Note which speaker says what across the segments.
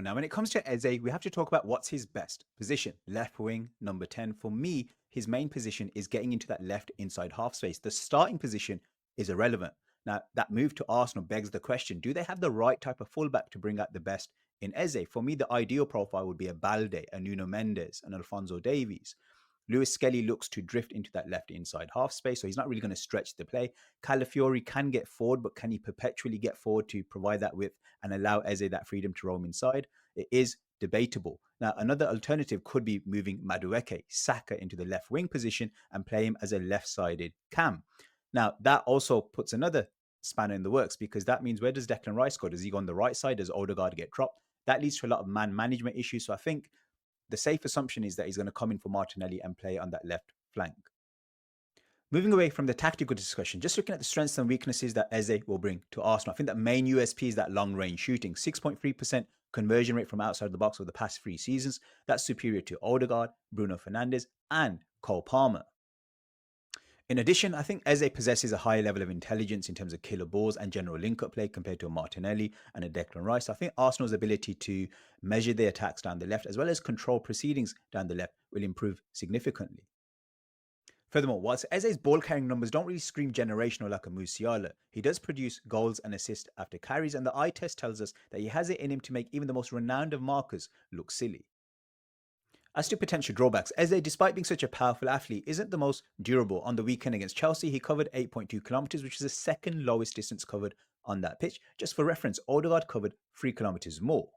Speaker 1: Now, when it comes to Eze, we have to talk about what's his best position. Left wing, number 10. For me, his main position is getting into that left inside half space. The starting position is irrelevant. Now, that move to Arsenal begs the question, do they have the right type of fullback to bring out the best in Eze? For me, the ideal profile would be a Balde, a Nuno Mendes, an Alfonso Davies. Lewis Skelly looks to drift into that left inside half space, so he's not really going to stretch the play. Calafiori can get forward, but can he perpetually get forward to provide that width and allow Eze that freedom to roam inside? It is debatable. Now, another alternative could be moving Madueke, Saka into the left wing position and play him as a left-sided cam. Now, that also puts another spanner in the works because that means where does Declan Rice go? Does he go on the right side? Does Odegaard get dropped? That leads to a lot of man management issues. So I think the safe assumption is that he's going to come in for Martinelli and play on that left flank. Moving away from the tactical discussion, just looking at the strengths and weaknesses that Eze will bring to Arsenal. I think that main USP is that long range shooting. 6.3% conversion rate from outside the box over the past 3 seasons. That's superior to Odegaard, Bruno Fernandes, and Cole Palmer. In addition, I think Eze possesses a higher level of intelligence in terms of killer balls and general link-up play compared to a Martinelli and a Declan Rice. I think Arsenal's ability to measure their attacks down the left as well as control proceedings down the left will improve significantly. Furthermore, whilst Eze's ball carrying numbers don't really scream generational like a Musiala, he does produce goals and assists after carries, and the eye test tells us that he has it in him to make even the most renowned of markers look silly. As to potential drawbacks, Eze, despite being such a powerful athlete, isn't the most durable. On the weekend against Chelsea, he covered 8.2 kilometers, which is the second lowest distance covered on that pitch. Just for reference, Odegaard covered 3 kilometers more.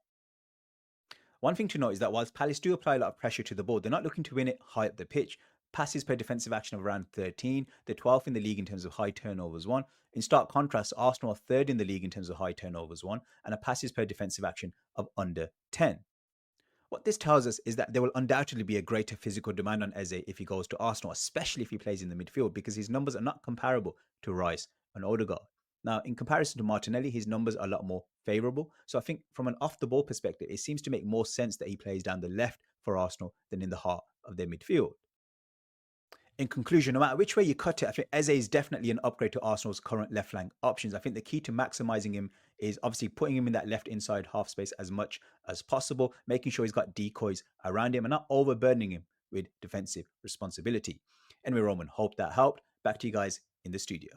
Speaker 1: One thing to note is that whilst Palace do apply a lot of pressure to the ball, they're not looking to win it high up the pitch. Passes per defensive action of around 13, they're 12th in the league in terms of high turnovers won. In stark contrast, Arsenal are third in the league in terms of high turnovers won and a passes per defensive action of under 10. What this tells us is that there will undoubtedly be a greater physical demand on Eze if he goes to Arsenal, especially if he plays in the midfield, because his numbers are not comparable to Rice and Odegaard. Now, in comparison to Martinelli, his numbers are a lot more favourable. So I think from an off the ball perspective, it seems to make more sense that he plays down the left for Arsenal than in the heart of their midfield. In conclusion, no matter which way you cut it, I think Eze is definitely an upgrade to Arsenal's current left flank options. I think the key to maximizing him is obviously putting him in that left inside half space as much as possible, making sure he's got decoys around him and not overburdening him with defensive responsibility. Anyway, Roman, hope that helped. Back to you guys in the studio.